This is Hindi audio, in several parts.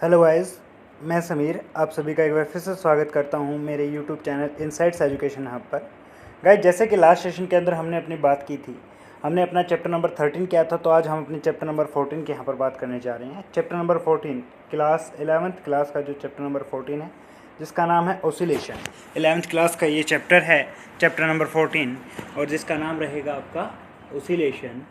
हेलो गाइस, मैं समीर आप सभी का एक बार फिर से स्वागत करता हूं मेरे YouTube channel insights education hub पर। गाइस, जैसे कि लास्ट सेशन के अंदर हमने अपनी बात की थी, हमने अपना चैप्टर नंबर 13 किया था, तो आज हम अपने चैप्टर नंबर 14 की यहाँ पर बात करने जा रहे हैं। Chapter number 14 class 11th class का जो चैप्टर नंबर 14 है, जिसका नाम है ऑसिलेशन। 11th क्लास का ये चैप्टर है, चैप्टर नंबर 14, और जिसका नाम रहेगा आपका ऑसिलेशन।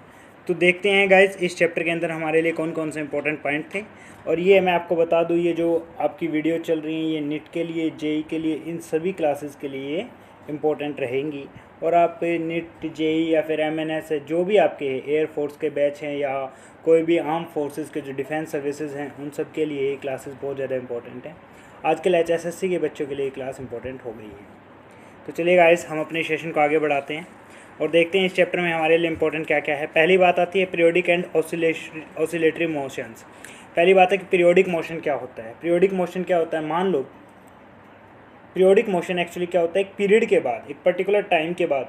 तो देखते हैं गाइस, इस चैप्टर के अंदर हमारे लिए कौन कौन से इंपॉर्टेंट पॉइंट थे। और ये मैं आपको बता दूँ, ये जो आपकी वीडियो चल रही है, ये नीट के लिए, जेई के लिए, इन सभी क्लासेस के लिए इम्पोर्टेंट रहेंगी। और आप नीट, जेई या फिर एमएनएस है, जो भी आपके एयरफोर्स के बैच हैं या कोई भी आर्म फोर्सेस के जो डिफेंस सर्विसेज हैं, उन सब के लिए ये क्लासेस बहुत ज़्यादा इंपॉर्टेंट हैं। आजकल एचएसएससी के बच्चों के लिए क्लास इंपॉर्टेंट हो गई है। तो चलिए गाइस, हम अपने सेशन को आगे बढ़ाते हैं और देखते हैं इस चैप्टर में हमारे लिए इंपॉर्टेंट क्या क्या है। पहली बात आती है पीरियोडिक एंड ऑसिलेटरी मोशंस। पहली बात है कि पीरियोडिक मोशन क्या होता है। पीरियोडिक मोशन क्या होता है, मान लो पीरियोडिक मोशन एक्चुअली क्या होता है, एक पीरियड के बाद, एक पर्टिकुलर टाइम के बाद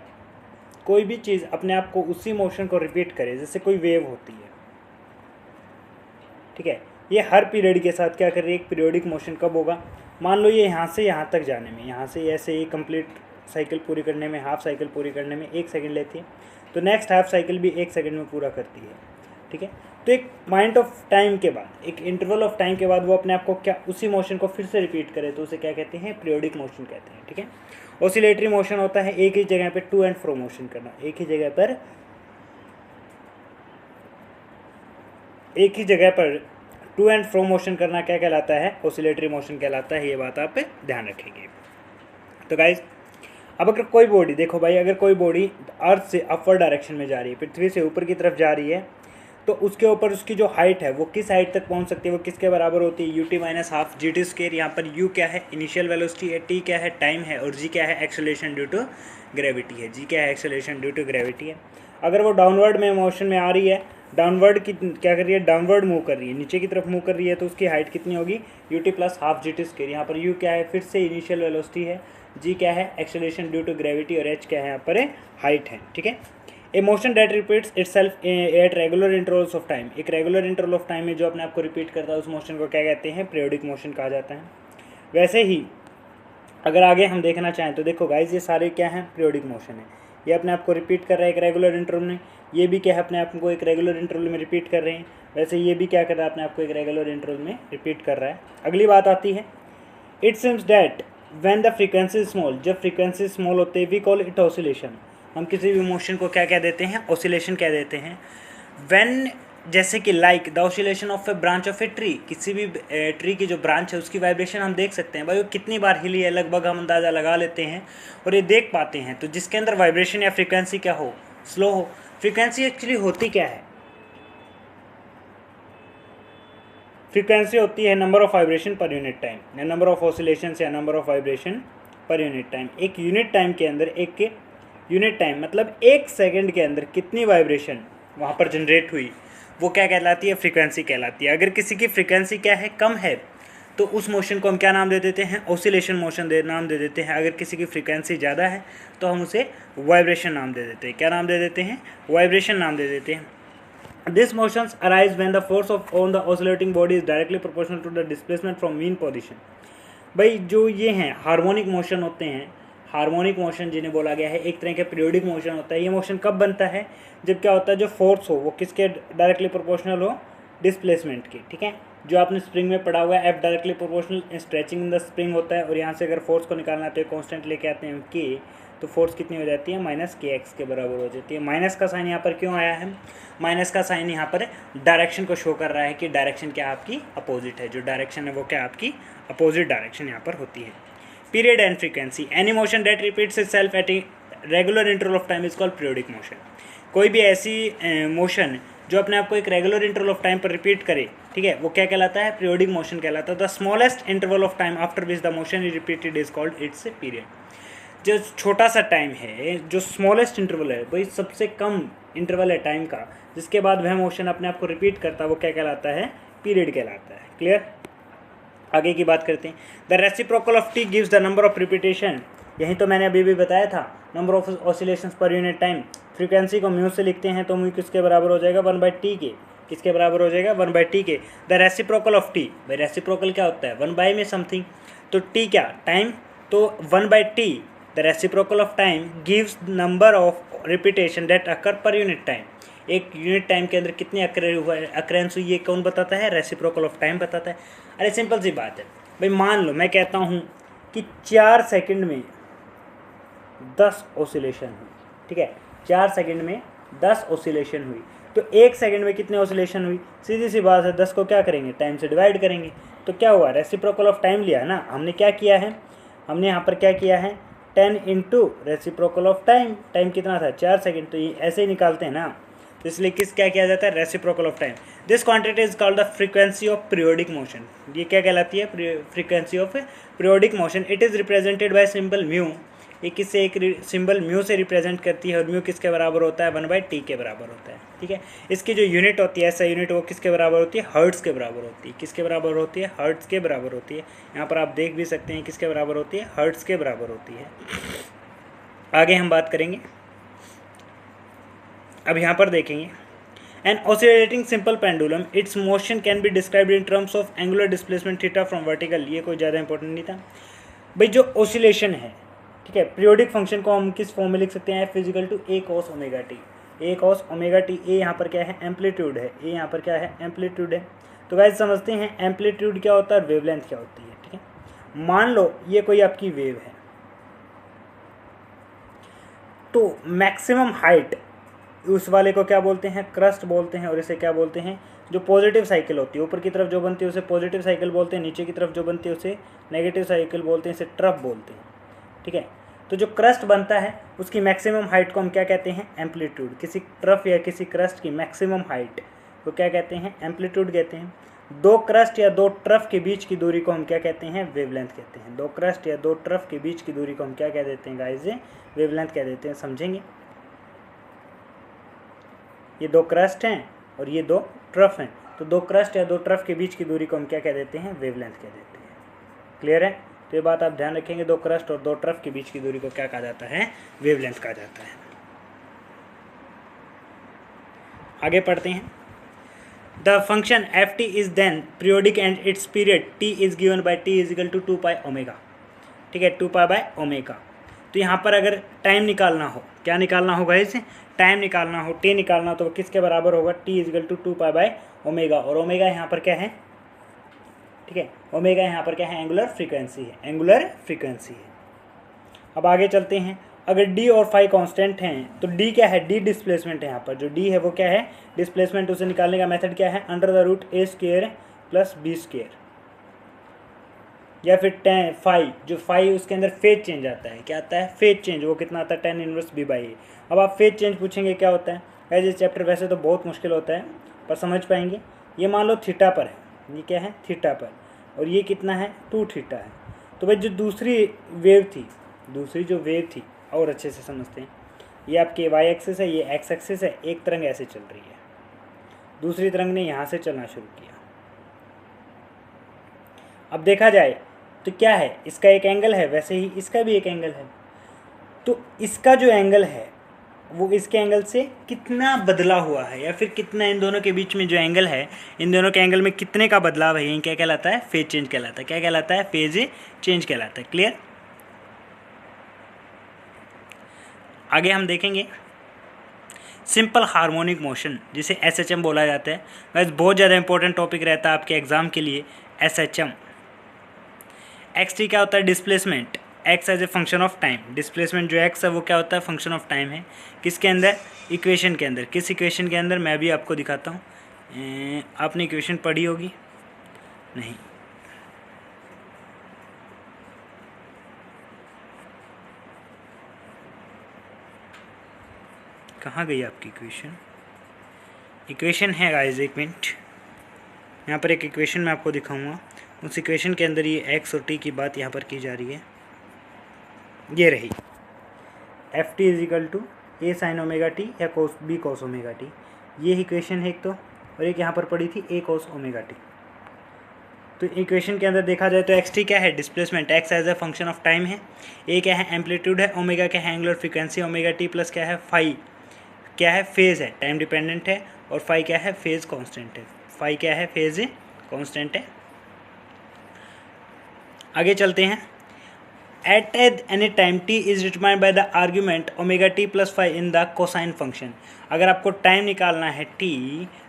कोई भी चीज़ अपने आप को उसी मोशन को रिपीट करे, जैसे कोई वेव होती है, ठीक है। ये हर पीरियड के साथ क्या कर रही है, एक पीरियोडिक मोशन कब होगा, मान लो ये यहाँ से यहाँ तक जाने में, यहाँ से ऐसे ये कंप्लीट साइकिल पूरी करने में, हाफ साइकिल पूरी करने में 1 सेकंड लेती है, तो नेक्स्ट हाफ साइकिल भी 1 सेकंड में पूरा करती है, ठीक है। तो एक पॉइंट ऑफ टाइम के बाद, एक इंटरवल ऑफ टाइम के बाद वो अपने आप को क्या उसी मोशन को फिर से रिपीट करे, तो उसे क्या कहते हैं, पीरियोडिक मोशन कहते हैं, ठीक है। ऑसिलेटरी मोशन होता है एक ही जगह पर टू एंड फ्रो मोशन करना, एक ही जगह पर टू एंड फ्रो मोशन करना क्या कहलाता है, ऑसिलेटरी मोशन कहलाता है। ये बात आप ध्यान रखेंगे। तो गाइज, अब अगर कोई बॉडी, देखो भाई, अगर कोई बॉडी अर्थ से अपवर्ड डायरेक्शन में जा रही है, पृथ्वी से ऊपर की तरफ जा रही है, तो उसके ऊपर उसकी जो हाइट है वो किस हाइट तक पहुंच सकती है, वो किसके बराबर होती है, UT minus half G T square. यहाँ पर यू क्या है, इनिशियल वेलोसिटी है, टी क्या है, टाइम है, और जी क्या है, एक्सेलरेशन ड्यू टू ग्रेविटी है। जी क्या है, एक्सेलरेशन ड्यू टू ग्रेविटी है। अगर वो डाउनवर्ड में मोशन में आ रही है, डाउनवर्ड की क्या कर रही है, डाउनवर्ड मूव कर रही है, नीचे की तरफ मूव कर रही है, तो उसकी हाइट कितनी होगी, U T plus half G T square. यहाँ पर यू क्या है, फिर से इनिशियल वेलोसिटी है, जी क्या है, एक्सेलरेशन ड्यू टू ग्रेविटी, और एच क्या है, यहाँ पर हाइट है, ठीक है। ए motion that repeats itself at regular intervals of time, एक रेगुलर इंटरवल ऑफ टाइम में जो अपने आप को रिपीट करता है, उस मोशन को क्या कहते हैं, पीरियोडिक मोशन कहा जाता है। वैसे ही अगर आगे हम देखना चाहें तो देखो गाइज, ये सारे क्या हैं, पीरियोडिक मोशन है। ये अपने आप को रिपीट कर रहा है एक रेगुलर इंटरवल में, ये भी क्या है, अपने आप को एक रेगुलर इंटरवल में रिपीट कर रहे हैं। वैसे ये भी क्या कर रहा है, अपने आप को एक रेगुलर इंटरवल में रिपीट कर रहा है। अगली बात आती है, it seems that when the frequency is small, जब फ्रीक्वेंसी स्मॉल होते हैं, वी कॉल इट ऑसिलेशन। हम किसी भी मोशन को क्या कह देते हैं, ऑसिलेशन कह देते हैं। व्हेन, जैसे कि like the oscillation of A branch of a tree, किसी भी ट्री की जो ब्रांच है उसकी वाइब्रेशन हम देख सकते हैं भाई, वो कितनी बार हिली है, लगभग हम अंदाज़ा लगा लेते हैं और ये देख पाते हैं। तो जिसके अंदर वाइब्रेशन या फ्रीक्वेंसी क्या हो, स्लो हो। फ्रीक्वेंसी एक्चुअली होती क्या है, फ्रीक्वेंसी होती है number of vibration per unit time, या नंबर ऑफ ऑसिलेशन या number of vibration per unit time. एक यूनिट टाइम के अंदर, एक यूनिट टाइम मतलब 1 सेकंड के अंदर कितनी वाइब्रेशन वहाँ पर जनरेट हुई, वो क्या कहलाती है, फ्रीक्वेंसी कहलाती है। अगर किसी की फ्रीक्वेंसी क्या है, कम है, तो उस मोशन को हम क्या नाम दे देते हैं, ऑसिलेशन मोशन नाम दे देते हैं। अगर किसी की फ्रीक्वेंसी ज़्यादा है तो हम उसे वाइब्रेशन नाम दे देते हैं। क्या नाम दे देते हैं, वाइब्रेशन नाम दे देते हैं। These motions arise when the force on the oscillating body is directly proportional to the displacement from mean position। भाई, जो ये हैं हार्मोनिक मोशन होते हैं, हार्मोनिक मोशन जिन्हें बोला गया है, एक तरह का पीरियोडिक मोशन होता है। ये मोशन कब बनता है, जब क्या होता है, जो फोर्स हो वो किसके डायरेक्टली प्रोपोर्शनल हो, डिस्प्लेसमेंट की, ठीक है। जो आपने स्प्रिंग में पढ़ा हुआ है, F directly proportional stretching in the spring होता है, और यहाँ से अगर फोर्स को निकालना तो कॉन्स्टेंट लेके आते हैं के, तो फोर्स कितनी हो जाती है, माइनस के एक्स के बराबर हो जाती है। माइनस का साइन यहाँ पर क्यों आया है, माइनस का साइन यहाँ पर डायरेक्शन को शो कर रहा है कि डायरेक्शन क्या आपकी अपोजिट है, जो डायरेक्शन है वो क्या आपकी अपोजिट डायरेक्शन यहाँ पर होती है। Period and frequency, any motion that repeats itself at a regular interval of time is called periodic motion. कोई भी ऐसी मोशन जो अपने आप को एक रेगुलर इंटरवल ऑफ टाइम पर रिपीट करे, ठीक है, वो क्या कहलाता है, पीरियोडिक मोशन कहलाता है। The smallest interval of time after which the motion is repeated is called its period. जो छोटा सा टाइम है, जो स्मॉलेस्ट इंटरवल है, वही सबसे कम इंटरवल है टाइम का, जिसके बाद वह मोशन अपने आप को रिपीट करता है, वो क्या कहलाता है, पीरियड कहलाता है। क्लियर। आगे की बात करते हैं। The reciprocal of T gives the number of repetition, यही तो मैंने अभी भी बताया था, number of oscillations per unit time. Frequency को म्यू से लिखते हैं, तो म्यू किसके बराबर हो जाएगा, 1/t के, किसके बराबर हो जाएगा 1/t के। द रेसिप्रोकल ऑफ t, भाई रेसिप्रोकल क्या होता है 1 बाई में समथिंग, तो t क्या टाइम, तो 1/t the reciprocal of time gives number of repetition that occur per unit time. एक यूनिट टाइम के अंदर कितने अक्रेंस हुई ये कौन बताता है, रेसिप्रोकल ऑफ टाइम बताता है। अरे सिंपल सी बात है भाई, मान लो मैं कहता हूँ कि 4 सेकंड में 10 ऑसिलेशन हुई, ठीक है 4 सेकंड में 10 ऑसिलेशन हुई, तो 1 सेकंड में कितने ऑसिलेशन हुई, सीधी सी बात है 10 को क्या करेंगे टाइम से डिवाइड करेंगे, तो क्या हुआ रेसिप्रोकल ऑफ टाइम लिया है ना हमने, क्या किया है हमने यहाँ पर क्या किया है 10 into reciprocal of time, time कितना था 4 सेकंड, तो ये ऐसे ही निकालते हैं ना, तो इसलिए क्या किया जाता है reciprocal of time. This quantity is called the frequency of periodic motion, ये क्या कहलाती है frequency of periodic motion. It is represented by symbol mu, ये किससे एक सिंबल म्यू से रिप्रेजेंट करती है, और म्यू किसके बराबर होता है 1/t के बराबर होता है, ठीक है। इसकी जो यूनिट होती है ऐसा यूनिट वो किसके बराबर होती है, हर्ट्ज़ के बराबर होती है, किसके बराबर होती है हर्ट्ज़ के बराबर होती है। यहाँ पर आप देख भी सकते हैं किसके बराबर होती है, हर्ट्ज़ के बराबर होती है। आगे हम बात करेंगे, अब यहाँ पर देखेंगे an oscillating simple pendulum its motion can be described in terms of angular displacement theta from vertical, ये कोई ज़्यादा इंपॉर्टेंट नहीं था भाई। जो ऑसिलेशन है, ठीक है, पीरियोडिक फंक्शन को हम किस फॉर्म में लिख सकते हैं, F = a cos omega t, a cos omega t, a यहाँ पर क्या है एम्पलीट्यूड है, ए यहाँ पर क्या है एम्पलीट्यूड है। तो गाइस समझते हैं एम्पलीट्यूड क्या होता है और वेवलेंथ क्या होती है, ठीक है। मान लो ये कोई आपकी वेव है, तो मैक्सिमम हाइट उस वाले को क्या बोलते हैं, क्रस्ट बोलते हैं, और इसे क्या बोलते हैं, जो पॉजिटिव साइकिल होती है ऊपर की तरफ जो बनती है उसे पॉजिटिव साइकिल बोलते हैं, नीचे की तरफ जो बनती है उसे नेगेटिव साइकिल बोलते हैं, इसे ट्रफ बोलते हैं, ठीक है। तो जो क्रस्ट बनता है उसकी मैक्सिमम हाइट को हम क्या कहते हैं, एम्पलीट्यूड। किसी ट्रफ या किसी क्रस्ट की मैक्सिमम हाइट को क्या कहते हैं, एम्पलीट्यूड कहते हैं। दो क्रस्ट या दो ट्रफ के बीच की दूरी को हम क्या कहते हैं, वेवलेंथ कहते हैं। दो क्रस्ट या दो ट्रफ के बीच की दूरी को हम क्या कह देते हैं गाइस, वेवलेंथ कह देते हैं, समझेंगे। ये दो क्रस्ट हैं और ये दो ट्रफ हैं, तो दो क्रस्ट या दो ट्रफ के बीच की दूरी को हम क्या कह देते हैं, वेवलेंथ कह देते हैं। क्लियर है, तो ये बात आप ध्यान रखेंगे, दो क्रस्ट और दो ट्रफ के बीच की दूरी को क्या कहा जाता है, वेवलेंथ कहा जाता है। आगे पढ़ते हैं। The function f t is then periodic and its period t is given by t = 2 pi omega, ठीक है 2 पाई बाई ओमेगा। तो यहाँ पर अगर टाइम निकालना हो, क्या निकालना होगा इसे, टाइम निकालना हो, टी निकालना हो, तो किसके बराबर होगा, टी = 2 पाई बाई ओमेगा, और ओमेगा यहाँ पर क्या है, ठीक है ओमेगा यहाँ पर क्या है, एंगुलर फ्रीक्वेंसी है, एंगुलर फ्रीक्वेंसी है। अब आगे चलते हैं, अगर डी और फाई कांस्टेंट हैं तो डी क्या है, डी डिस्प्लेसमेंट है। यहाँ पर जो डी है वो क्या है, डिस्प्लेसमेंट। उसे निकालने का मेथड क्या है, √a² + b², या फिर tan फाई, जो फाई उसके अंदर फेज चेंज आता है, क्या आता है फेज चेंज, वो कितना आता है tan इनवर्स b/a। अब आप फेज चेंज पूछेंगे क्या होता है, ऐसे चैप्टर वैसे तो बहुत मुश्किल होता है पर समझ पाएंगे। ये मान लो थीटा पर है, ये क्या है थीटा पर, और ये कितना है 2 थीटा है। तो भाई जो दूसरी वेव थी और अच्छे से समझते हैं, ये आपके y एक्सिस है, ये x एक्सिस है, एक तरंग ऐसे चल रही है, दूसरी तरंग ने यहाँ से चलना शुरू किया। अब देखा जाए तो क्या है, इसका एक एंगल है, वैसे ही इसका भी एक एंगल है, तो इसका जो एंगल है वो इसके एंगल से कितना बदला हुआ है, या फिर कितना इन दोनों के बीच में जो एंगल है, इन दोनों के एंगल में कितने का बदलाव है, ये क्या कहलाता है, फेज चेंज कहलाता है। क्या कहलाता है, फेज चेंज कहलाता है। क्लियर। आगे हम देखेंगे सिंपल हार्मोनिक मोशन, जिसे SHM बोला जाता है। वैसे बहुत ज़्यादा इंपॉर्टेंट टॉपिक रहता है आपके एग्जाम के लिए SHM। xt क्या होता है, displacement, x as a function of time. Displacement जो x है वो क्या होता है, फंक्शन ऑफ टाइम है। किसके अंदर, इक्वेशन के अंदर। किस इक्वेशन के अंदर, मैं भी आपको दिखाता हूँ। आपने इक्वेशन पढ़ी होगी, नहीं, कहाँ गई आपकी इक्वेशन, इक्वेशन है गाइस, एक मिनट, यहाँ पर एक इक्वेशन मैं आपको दिखाऊंगा। उस इक्वेशन के अंदर ये x और t की बात यहाँ पर की जा रही है, ये रही ft = a sin omega T या b cos ओमेगा टी, ये इक्वेशन है एक तो, और एक यहाँ पर पड़ी थी a cos ओमेगा टी। तो इक्वेशन के अंदर देखा जाए तो xt क्या है, displacement, x as a function of time है, a क्या है एम्पलीट्यूड है, ओमेगा क्या है angular frequency, omega t plus क्या है फाई, क्या है, फेज़ है, टाइम डिपेंडेंट है, और फाई क्या है, फेज़ कांस्टेंट है। फाई क्या है, फेज़ कांस्टेंट है। आगे चलते हैं। At any time t is determined by the argument omega t plus five in the cosine function. अगर आपको टाइम निकालना है t,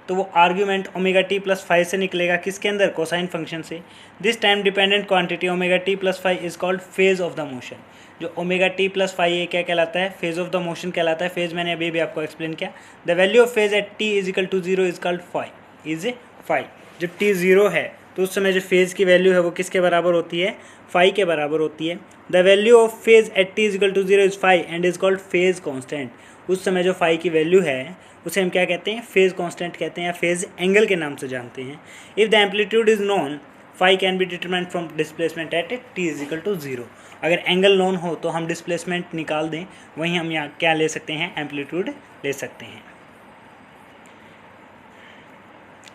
तो वो argument omega t plus five से निकलेगा, किसके अंदर, कोसाइन फंक्शन से। This time dependent quantity omega t plus five is called phase of the motion. जो ओमेगा t प्लस फाइव ये क्या कहलाता है, फेज ऑफ द मोशन कहलाता है। फेज मैंने अभी भी आपको एक्सप्लेन किया। The value of phase at t is equal to zero is called five, is five. जब t जीरो है तो उस समय जो फेज की वैल्यू है वो किसके बराबर होती है, फाइव के बराबर होती है। The value of phase at t is equal to zero is five and is called phase constant. उस समय जो फाइव की वैल्यू है उसे हम क्या कहते हैं, फेज कांस्टेंट कहते हैं, या फेज एंगल के नाम से जानते हैं। If the amplitude is known, five can be determined from displacement at t is equal to zero. अगर एंगल नोन हो तो हम डिस्प्लेसमेंट निकाल दें, वहीं हम यहाँ क्या ले सकते हैं, एम्पलीट्यूड ले सकते हैं।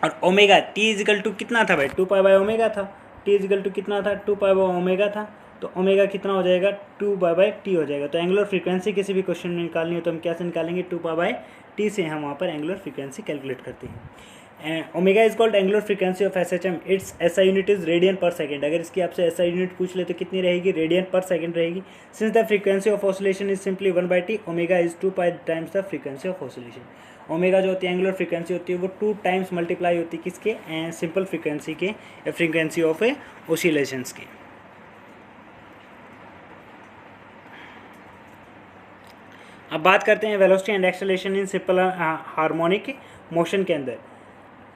और ओमेगा t इजिकल टू कितना था भाई, 2 पाई बाय ओमेगा था। t इजिकल टू कितना था, 2 पाई बाय ओमेगा था। तो ओमेगा कितना हो जाएगा, 2 पाई बाय t हो जाएगा। तो एंगुलर फ्रीक्वेंसी किसी भी क्वेश्चन में निकालनी हो तो हम क्या से निकालेंगे, 2 पाई बाय t से हम वहाँ पर एंगुलर फ्रीक्वेंसी कैलकुलेट करते हैं। Omega is called angular frequency of SHM। It's SI unit is radian पर सेकंड। अगर इसकी आपसे SI यूनिट पूछ ले तो कितनी रहेगी, रेडियन पर सेकंड रहेगी। Since the frequency of oscillation is simply 1/t, omega is 2 pi times the frequency of oscillation. Omega जो होती है एंगुलर फ्रीक्वेंसी होती है वो 2 टाइम्स मल्टीप्लाई होती है किसके, सिंपल फ्रीक्वेंसी के, फ्रीक्वेंसी ऑफ ऑसिलेशंस के। अब बात करते हैं velocity and acceleration in simple harmonic motion के अंदर।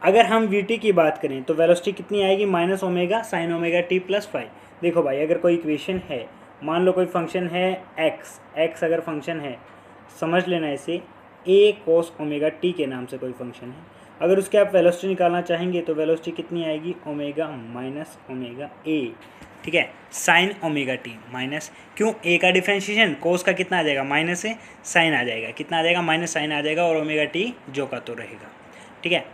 अगर हम vt की बात करें तो वेलोसिटी कितनी आएगी, minus omega sine omega t plus five. देखो भाई, अगर कोई इक्वेशन है, मान लो कोई फंक्शन है x अगर फंक्शन है, समझ लेना इसे a cos ओमेगा t के नाम से कोई फंक्शन है। अगर उसके आप वेलोसिटी निकालना चाहेंगे तो वेलोसिटी कितनी आएगी, ओमेगा माइनस ओमेगा a, ठीक है, साइन ओमेगा टी माइनस, क्यों, a का डिफ्रेंशिएशन, कोस का कितना आ जाएगा, माइनस से साइन आ जाएगा, कितना आ जाएगा, माइनस साइन आ जाएगा, और ओमेगा टी जो का तो रहेगा, ठीक है।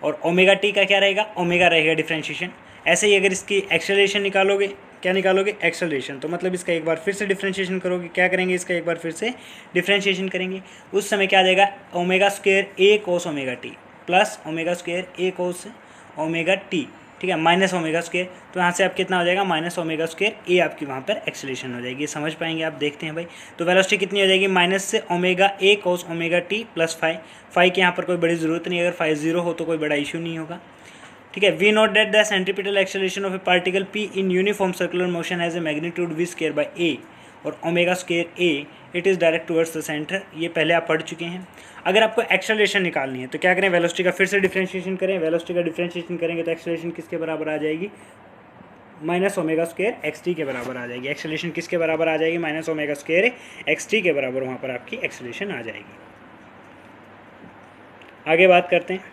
और ओमेगा टी का क्या रहेगा, ओमेगा रहेगा डिफ्रेंशिएशन। ऐसे ही अगर इसकी एक्सेलरेशन निकालोगे, क्या निकालोगे, एक्सेलरेशन, तो मतलब इसका एक बार फिर से डिफ्रेंशिएशन करोगे, क्या करेंगे, इसका एक बार फिर से डिफ्रेंशिएशन करेंगे। उस समय क्या आ जाएगा, omega square a cos omega t plus omega square a cos omega T, ठीक है, माइनस ओमेगा स्क्वायर। तो यहाँ से आप कितना हो जाएगा, माइनस ओमेगा स्क्वायर a आपकी वहाँ पर एक्सेलरेशन हो जाएगी। समझ पाएंगे आप, देखते हैं भाई। तो वेलोसिटी कितनी हो जाएगी, माइनस से omega a cos omega t plus five की यहाँ पर कोई बड़ी ज़रूरत नहीं, अगर फाइव जीरो हो तो कोई बड़ा इशू नहीं होगा, ठीक है। We note that the centripetal acceleration of a particle p in uniform circular motion has a magnitude v square by a और omega square a, it is direct towards the centre. ये पहले आप पढ़ चुके हैं। अगर आपको एक्सेलरेशन निकालनी है तो क्या करें, वेलोसिटी का फिर से डिफ्रेंशिएशन करें। वेलोसिटी का डिफ्रेंशिएशन करेंगे तो एक्सेलरेशन किसके बराबर आ जाएगी, माइनस ओमेगा स्क्वायर xt के बराबर आ जाएगी। एक्सेलरेशन किसके बराबर आ जाएगी, माइनस ओमेगा स्क्वायर xt के बराबर वहाँ पर आपकी एक्सेलरेशन आ जाएगी। आगे बात करते हैं।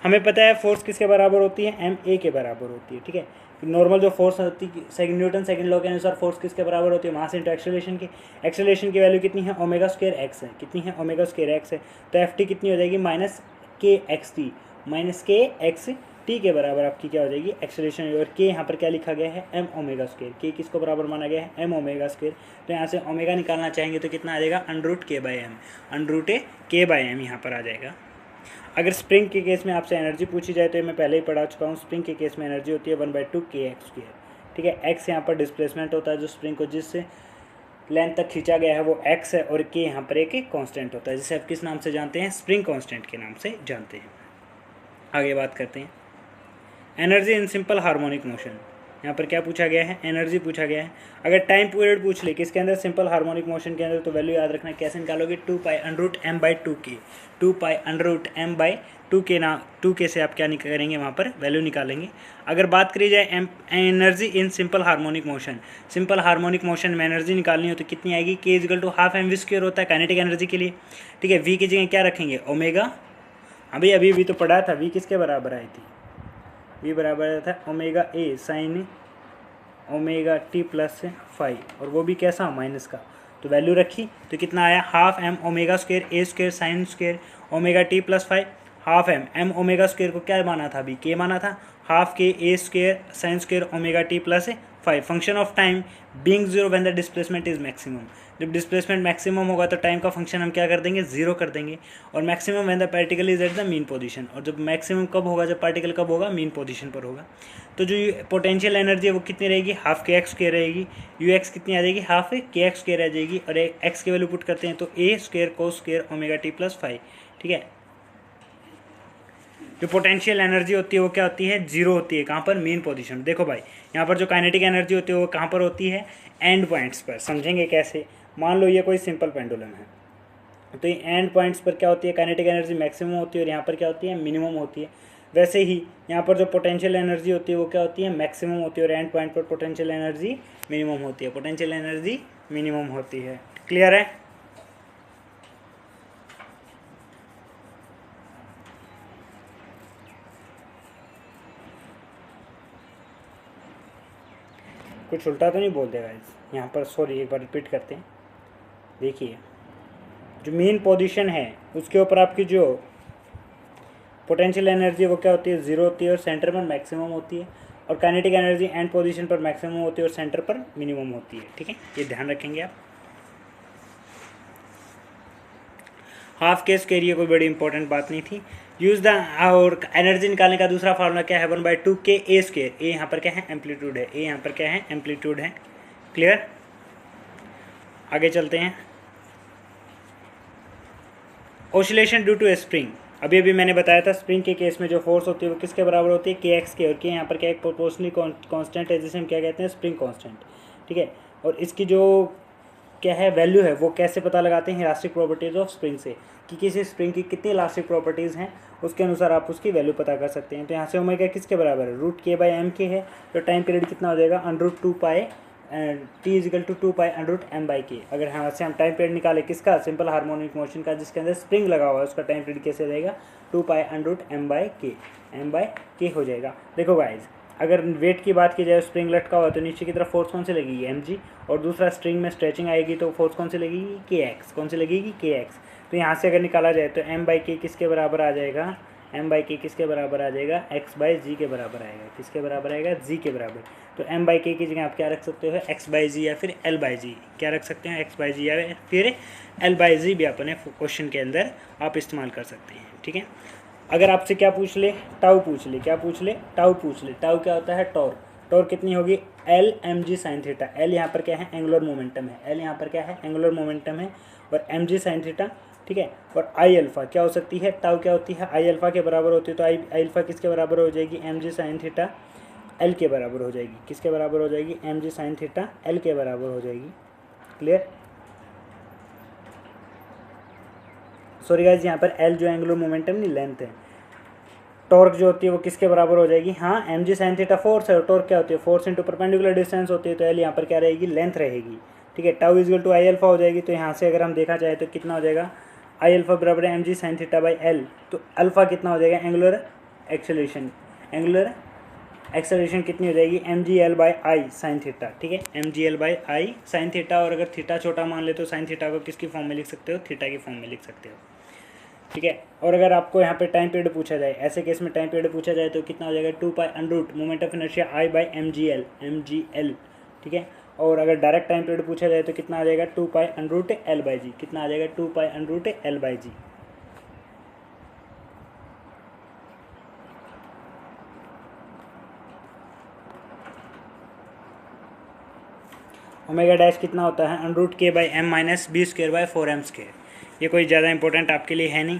हमें पता है फोर्स किसके बराबर होती है, ma के बराबर होती है, ठीक है। नॉर्मल जो फोर्स होती है, न्यूटन सेकंड लॉ के अनुसार फोर्स किसके बराबर होती है, मास इंटू एक्सेलरेशन की। एक्सेलरेशन की वैल्यू कितनी है, ओमेगा स्क्वायर एक्स है, कितनी है, ओमेगा स्क्वायर एक्स है। तो ft कितनी हो जाएगी, माइनस के एक्स टी, माइनस के एक्स टी के बराबर आपकी क्या हो जाएगी एक्सेलरेशन। और के यहाँ पर क्या लिखा गया है, m ओमेगा स्क्वायर। के किसको बराबर माना गया है, m ओमेगा स्क्वायर। तो यहाँ से ओमेगा निकालना चाहेंगे तो कितना आ जाएगा, अंडर के बाई एम, अंडर के बाई एम यहाँ पर आ जाएगा। अगर स्प्रिंग के केस में आपसे एनर्जी पूछी जाए तो मैं पहले ही पढ़ा चुका हूँ। स्प्रिंग के केस में एनर्जी होती है 1/2 kx स्क्वायर, ठीक है। x यहाँ पर डिस्प्लेसमेंट होता है, जो स्प्रिंग को जिस लेंथ तक खींचा गया है वो x है, और k यहाँ पर एक कांस्टेंट होता है, जिसे आप किस नाम से जानते हैं, स्प्रिंग कांस्टेंट के नाम से जानते हैं। आगे बात करते हैं energy in simple harmonic motion. यहाँ पर क्या पूछा गया है, एनर्जी पूछा गया है। अगर टाइम पीरियड पूछ ले किसके अंदर, सिंपल हार्मोनिक मोशन के अंदर, तो वैल्यू याद रखना, कैसे निकालोगे, 2 pi under root m by 2k, 2 pi under root m by 2k ना 2k से आप क्या करेंगे, वहाँ पर वैल्यू निकालेंगे। अगर बात करी जाए energy in simple harmonic motion, simple harmonic motion में एनर्जी निकालनी हो तो कितनी आएगी, k is equal to half mv square होता है काइनेटिक एनर्जी के लिए, ठीक है। v की जगह क्या रखेंगे, ओमेगा, अभी भी तो पढ़ा था, v किसके बराबर आई थी, v बराबर था omega a sine omega t plus five, और वो भी कैसा, माइनस का। तो वैल्यू रखी तो कितना आया, half m omega square a square sine square omega t plus five, half m omega square को क्या माना था, अभी k माना था, हाफ के a square sine square omega t plus 5 function of time being 0 when the displacement is maximum. जब डिस्प्लेसमेंट मैक्सिमम होगा तो टाइम का फंक्शन हम क्या कर देंगे, 0 कर देंगे। और maximum when the particle is at the mean position, और जब मैक्सिमम कब होगा, जब पार्टिकल कब होगा, मीन पोजीशन पर होगा। तो जो पोटेंशियल एनर्जी है वो कितनी रहेगी, हाफ के एक्स के रहेगी। यू एक्स कितनी आ जाएगी, हाफ के एक्स के रह जाएगी। और एक्स की वैल्यू पुट करते हैं तो a square cos square omega t plus 5। ठीक है, जो पोटेंशियल एनर्जी होती है वो क्या होती है, 0 होती है। कहाँ पर, मेन पोजीशन। देखो भाई यहाँ पर जो काइनेटिक एनर्जी होती है वो कहाँ पर होती है, एंड पॉइंट्स पर। समझेंगे कैसे, मान लो ये कोई सिंपल पेंडुलम है तो ये एंड पॉइंट्स पर क्या होती है, काइनेटिक एनर्जी मैक्सिमम होती है और यहाँ पर क्या होती है, मिनिमम होती है। वैसे ही यहाँ पर जो पोटेंशियल एनर्जी होती है वो क्या होती है, मैक्सिमम होती है और एंड पॉइंट पर पोटेंशियल एनर्जी मिनिमम होती है। पोटेंशियल एनर्जी मिनिमम होती है। क्लियर है। कुछ उल्टा तो नहीं बोल देगा यहाँ पर, सॉरी एक बार रिपीट करते हैं। देखिए जो मेन पोजीशन है उसके ऊपर आपकी जो पोटेंशियल एनर्जी है वो क्या होती है, 0 होती है और सेंटर पर मैक्सिमम होती है। और काइनेटिक एनर्जी एंड पोजीशन पर मैक्सिमम होती है और सेंटर पर मिनिमम होती है। ठीक है, ये ध्यान रखेंगे आप। हाफ के स्क्वायर ये कोई बड़ी इंपॉर्टेंट बात नहीं थी। यूज़ द, और एनर्जी निकालने का दूसरा फार्मूला क्या है, 1/2 के ए स्क्वायर। ए यहाँ पर क्या है, एम्पलीट्यूड है। ए यहाँ पर क्या है, एम्पलीट्यूड है। क्लियर, आगे चलते हैं। Oscillation due to a spring. अभी मैंने बताया था स्प्रिंग के केस में जो फोर्स होती है वो किसके बराबर होती है, के एक्स के। और के यहाँ पर क्या एक प्रोपोर्शनली कांस्टेंट है जिसे हम क्या कहते हैं, स्प्रिंग कांस्टेंट। ठीक है, और इसकी जो क्या है वैल्यू है वो कैसे पता लगाते हैं, इलास्टिक प्रॉपर्टीज ऑफ स्प्रिंग से, कि किसी स्प्रिंग की कितनी इलास्टिक प्रॉपर्टीज़ हैं उसके अनुसार आप उसकी वैल्यू पता कर सकते हैं। तो यहाँ से ओमेगा किसके बराबर है, √k/m है। तो टाइम पीरियड कितना हो जाएगा, √2 पाई t = 2 पाई √m/k। अगर यहाँ से हम टाइम पीरियड निकाले किसका, सिंपल हार्मोनिक मोशन का जिसके अंदर स्प्रिंग लगा हुआ है, उसका टाइम पीरियड कैसे रहेगा, 2 पाई √m/k, m/k हो जाएगा। देखो गाइज, अगर वेट की बात की जाए, स्प्रिंग लटका हुआ तो नीचे की तरफ फोर्स कौन सी लगेगी, mg। और दूसरा स्ट्रिंग में स्ट्रेचिंग आएगी तो फोर्स कौन सी लगेगी, kx। कौन सी लगेगी, kx। तो यहाँ से अगर निकाला जाए तो m/k किसके बराबर आ जाएगा, m/k किसके बराबर आ जाएगा, x/g के बराबर आएगा। किसके बराबर आएगा, g के बराबर। तो m/k की जगह आप क्या रख सकते हो, x/g या फिर l/g। क्या रख सकते हैं, x/g या फिर l/g भी अपने क्वेश्चन के अंदर आप इस्तेमाल कर सकते हैं। ठीक है, अगर आपसे क्या पूछ ले, टाउ पूछ ले, क्या पूछ ले, टाउ पूछ ले। टाउ क्या होता है, टॉर्क। टॉर्क कितनी होगी, L/mg sin थीटा। L यहाँ पर क्या है, एंगुलर मोमेंटम है। L यहाँ पर क्या है, एंगुलर मोमेंटम है। और mg sin थीटा। ठीक है, और I अल्फा क्या हो सकती है, टाउ क्या होती है, I अल्फा के बराबर होती है। तो I अल्फा किसके बराबर हो जाएगी, mg sin थीटा L के बराबर हो जाएगी। किसके बराबर हो जाएगी, mg sin थीटा L के बराबर हो जाएगी। क्लियर। सॉरी गाइज, यहाँ पर L जो एंगुलर मोमेंटम नहीं, लेंथ है। टॉर्क जो होती है वो किसके बराबर हो जाएगी, हाँ mg sin थीटा फोर्स है। और टॉर्क क्या होती है, फोर्स इंटू परपेंडिकुलर डिस्टेंस होती है। तो L यहाँ पर क्या रहेगी, लेंथ रहेगी। ठीक है, टाउ = I अल्फा हो जाएगी। तो यहाँ से अगर हम देखा जाए तो कितना हो जाएगा, I अल्फा बराबर है mg sin theta by L। तो अल्फा कितना हो जाएगा, एंगुलर एक्सेलरेशन। एंगुलर एक्सेलरेशन कितनी हो जाएगी, mgl/i sin थीटा। ठीक है, mgl/i sin थीटा। और अगर थीटा छोटा मान ले तो sin थीटा को किसकी फॉर्म में लिख सकते हो, थीटा की फॉर्म में लिख सकते हो। ठीक है, और अगर आपको यहाँ पे टाइम पीरियड पूछा जाए, ऐसे केस में टाइम पीरियड पूछा जाए तो कितना हो जाएगा, 2 पाई √ मोमेंट ऑफ इनर्शिया I/mgl। ठीक है, और अगर डायरेक्ट टाइम पीरियड पूछा जाए तो कितना आ जाएगा, 2 पाई √ L/g। कितना आ जाएगा, 2 पाई √ L/g। ओमेगा डैश कितना होता है, √k/m - b²/4m²। ये कोई ज़्यादा इंपॉर्टेंट आपके लिए है नहीं।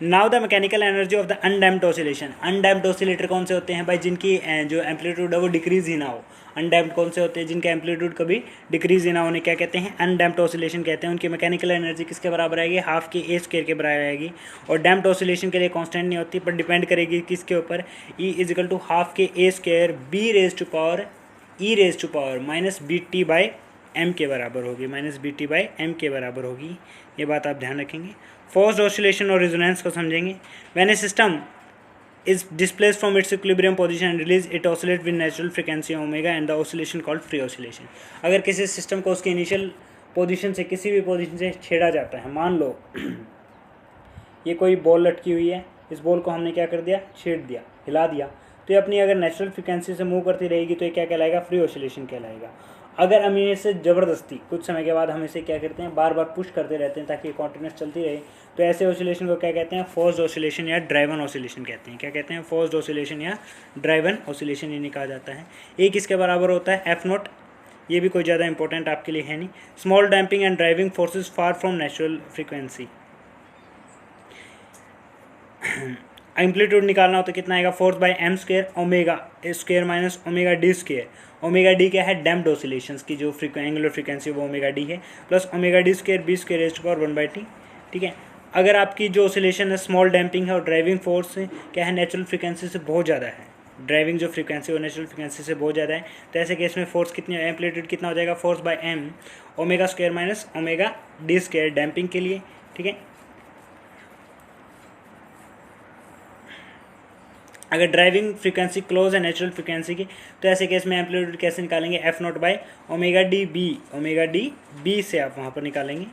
Now the mechanical energy of the undamped oscillation. Undamped oscillator कौन से होते हैं भाई, जिनकी जो एम्पलीट्यूड है वो डिक्रीज ही ना हो। अनडैम्प्ड कौन से होते हैं, जिनका एम्पलीट्यूड कभी डिक्रीज ही ना होने, क्या कहते हैं, अनडैम्प्ड ऑसिलेशन कहते हैं। उनकी मैकेनिकल एनर्जी किसके बराबर आएगी, हाफ के a² के बराबर आएगी। और डैम्प्ड ऑसिलेशन के लिए कांस्टेंट नहीं होती, पर डिपेंड करेगी किसके ऊपर, E = हाफ के a² b⁻⁴ e⁻⁻ -bt/m के बराबर होगी, -bt/m के बराबर होगी। ये बात आप ध्यान रखेंगे। फोर्स्ड ऑसिलेशन और रेजोनेंस को समझेंगे। When A system is displaced from its equilibrium position and release, it oscillates with natural frequency omega and the oscillation called free oscillation। अगर किसी सिस्टम को उसके इनिशियल पोजीशन से किसी भी पोजीशन से छेड़ा जाता है, मान लो ये कोई बॉल लटकी हुई है, इस बॉल को हमने क्या कर दिया, छेड़ दिया, हिला दिया, तो ये अपनी अगर नेचुरल फ्रिक्वेंसी से मूव करती रहेगी तो ये क्या कहलाएगा, फ्री ऑसिलेशन कहलाएगा। अगर हम इसे ज़बरदस्ती कुछ समय के बाद हम इसे क्या करते हैं, बार बार पुश करते रहते हैं ताकि ये कॉन्टिन्यूस चलती रहे, तो ऐसे ऑसिलेशन को क्या कहते हैं, फोर्स्ड ऑसिलेशन या ड्राइवन ऑसिलेशन कहते हैं। क्या कहते हैं, फोर्स्ड ऑसिलेशन या ड्राइवन ऑसिलेशन इन्हें कहा जाता है। एक इसके बराबर होता है एफ नॉट, ये भी कोई ज़्यादा इंपॉर्टेंट आपके लिए है नहीं। Small damping and driving forces far from natural frequency. Amplitude निकालना हो तो कितना आएगा, force by m square omega square minus omega d square. Omega d क्या है, डैम्प्ड ऑसिलेशंस की जो एंगुलर फ्रीक्वेंसी वो ओमेगा डी है, plus omega d square b square raised to power 1/t। ठीक है, अगर आपकी जो ऑसिलेशन है स्मॉल डैम्पिंग है और ड्राइविंग फोर्स क्या है, नेचुरल फ्रीक्वेंसी से बहुत ज़्यादा है, ड्राइविंग जो फ्रीक्वेंसी वो नेचुरल फ्रीक्वेंसी से बहुत ज़्यादा है, तो ऐसे केस में फोर्स कितनी, एम्पलीट्यूड कितना हो जाएगा, force by m omega square minus omega d square damping के लिए। ठीक है, अगर ड्राइविंग फ्रीक्वेंसी क्लोज है नेचुरल फ्रीक्वेंसी की, तो ऐसे केस में एम्पलीट्यूड कैसे निकालेंगे, f naught by omega d b से आप वहाँ पर निकालेंगे।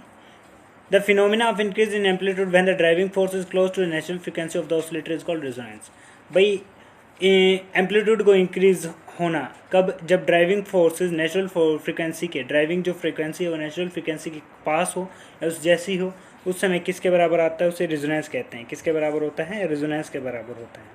The phenomena of increase in amplitude when the driving force is close to the natural frequency of the oscillator is called resonance. भाई एम्पलीट्यूड को इंक्रीज होना कब, जब ड्राइविंग फोर्सेज नेचुरल फ्रीक्वेंसी के, ड्राइविंग जो फ्रीक्वेंसी है वो नेचुरल फ्रीक्वेंसी के पास हो या उस जैसी हो, उस समय किसके बराबर आता है, उसे रेजोनेंस कहते हैं। किसके बराबर होता है, रेजोनेंस के बराबर होता है।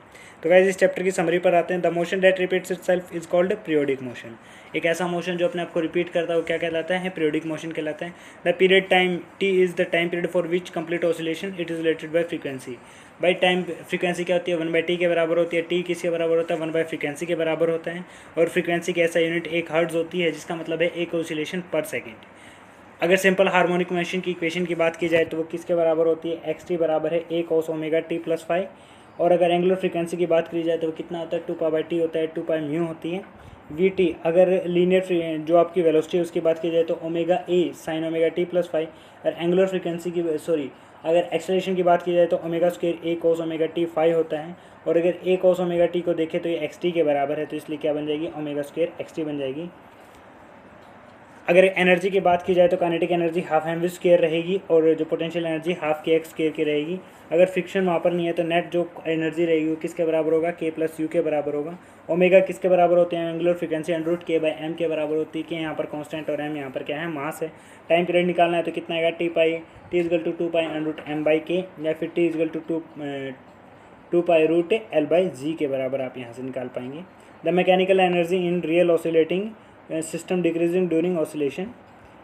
तो गाइस इस चैप्टर की समरी पर आते हैं। The motion that repeats itself is called periodic motion. एक ऐसा मोशन जो अपने आप को रिपीट करता है वो क्या कहलाता है, पीरियोडिक मोशन कहलाता है। The period time T is the time period for which complete oscillation it is related by frequency. By time frequency क्या होती है, 1/t के बराबर होती है। टी किसके बराबर होता है, 1/फ्रीक्वेंसी के बराबर होता है। और फ्रीक्वेंसी की ऐसा यूनिट 1 हर्ट्ज होती है, जिसका मतलब है 1 ऑसिलेशन पर सेकेंड। अगर सिंपल हार्मोनिक मोशन की इक्वेशन की बात की जाए तो वो किसके बराबर होती है, xt बराबर है 1 cos ओमेगा t प्लस 5। और अगर एंगुलर फ्रीक्वेंसी की बात की जाए तो वो कितना होता है, 2π/t होता है, 2π म्यू होती है। vt अगर लीनियर जो आपकी वेलोसिटी है उसकी बात की जाए तो omega a sin omega t plus 5। और एंगुलर फ्रीक्वेंसी की अगर एक्सेलरेशन की बात की जाए तो omega square a cos omega t 5 होता है। और अगर a cos ओमेगा t को देखें तो ये xt के बराबर है, तो इसलिए क्या बन जाएगी, ओमेगा स्क्वायर xt बन जाएगी। अगर एनर्जी की बात की जाए तो kinetic energy half m v square रहेगी और जो potential energy half k x square की रहेगी। अगर फ्रिक्शन वहाँ पर नहीं है तो नेट जो एनर्जी रहेगी वो किसके बराबर होगा, के प्लस यू के बराबर होगा। ओमेगा किसके बराबर होते हैं, एंगुलर फ्रीक्वेंसी √k/m के बराबर होती है, कि यहाँ पर कांस्टेंट और m यहाँ पर क्या है, मास है। टाइम पीरियड निकालना है तो कितना आएगा, t/2π√m/k या फिर t=2π√L/g के बराबर आप यहाँ से निकाल पाएंगे। The mechanical energy in real oscillating system decreasing during oscillation,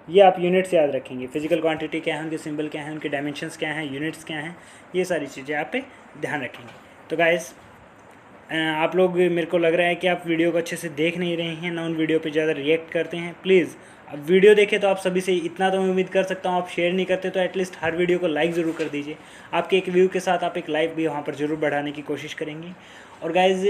ये आप यूनिट्स याद रखेंगे। फिजिकल क्वांटिटी क्या है, उनके सिंबल क्या है, उनके डायमेंशंस क्या हैं, यूनिट्स क्या हैं, ये सारी चीज़ें आप पे ध्यान रखेंगे। तो गाइस आप लोग, मेरे को लग रहा है कि आप वीडियो को अच्छे से देख नहीं रहे हैं, ना उन वीडियो पे ज़्यादा रिएक्ट करते हैं। प्लीज़ अब वीडियो देखें तो आप सभी से इतना तो मैं उम्मीद कर सकता हूँ, आप शेयर नहीं करते तो एटलीस्ट हर वीडियो को लाइक ज़रूर कर दीजिए। आपके एक व्यू के साथ आप एक लाइक भी वहाँ पर ज़रूर बढ़ाने की कोशिश करेंगे। और गाइस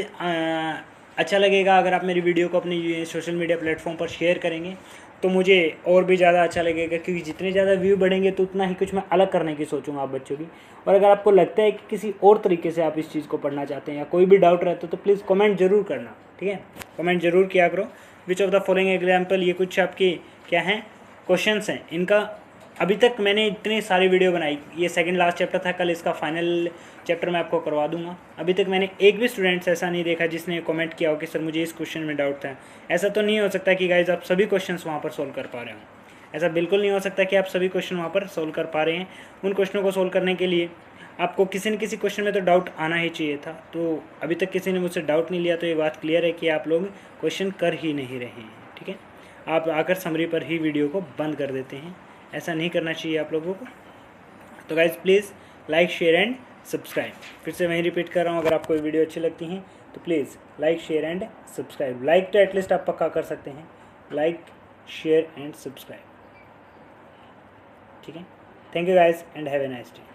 अच्छा लगेगा अगर आप मेरी वीडियो को अपनी सोशल मीडिया प्लेटफॉर्म पर शेयर करेंगे तो मुझे और भी ज़्यादा अच्छा लगेगा, क्योंकि जितने ज़्यादा व्यू बढ़ेंगे तो उतना ही कुछ मैं अलग करने की सोचूंगा आप बच्चों की। और अगर आपको लगता है कि किसी और तरीके से आप इस चीज़ को पढ़ना चाहते हैं या कोई भी डाउट रहता है तो प्लीज़ कमेंट जरूर करना, ठीक है, कमेंट जरूर किया करो। Which of the following example, ये कुछ आपके क्या हैं क्वेश्चंस हैं, इनका अभी तक मैंने इतनी सारी वीडियो बनाई, ये सेकंड लास्ट चैप्टर था, कल इसका फाइनल चैप्टर मैं आपको करवा दूंगा। अभी तक मैंने एक भी स्टूडेंट्स ऐसा नहीं देखा जिसने कमेंट किया हो कि सर मुझे इस क्वेश्चन में डाउट था। ऐसा तो नहीं हो सकता कि गाइज आप सभी क्वेश्चंस वहाँ पर सोल्व कर पा रहे हो, ऐसा बिल्कुल नहीं हो सकता कि आप सभी क्वेश्चन वहाँ पर सोल्व कर पा रहे हैं। उन क्वेश्चनों को सोल्व करने के लिए आपको किसी न किसी क्वेश्चन में तो डाउट आना ही चाहिए था, तो अभी तक किसी ने मुझसे डाउट नहीं लिया, तो ये बात क्लियर है कि आप लोग क्वेश्चन कर ही नहीं रहे हैं, ठीक है। आप आकर समरी पर ही वीडियो को बंद कर देते हैं, ऐसा नहीं करना चाहिए आप लोगों को। तो guys please like share and subscribe. फिर से वहीं रिपीट कर रहा हूँ, अगर आपको वीडियो अच्छी लगती हैं तो please like share and subscribe. Like तो एटलीस्ट आप पक्का कर सकते हैं, लाइक शेयर एंड सब्सक्राइब, ठीक है। Thank you guys and have a nice day.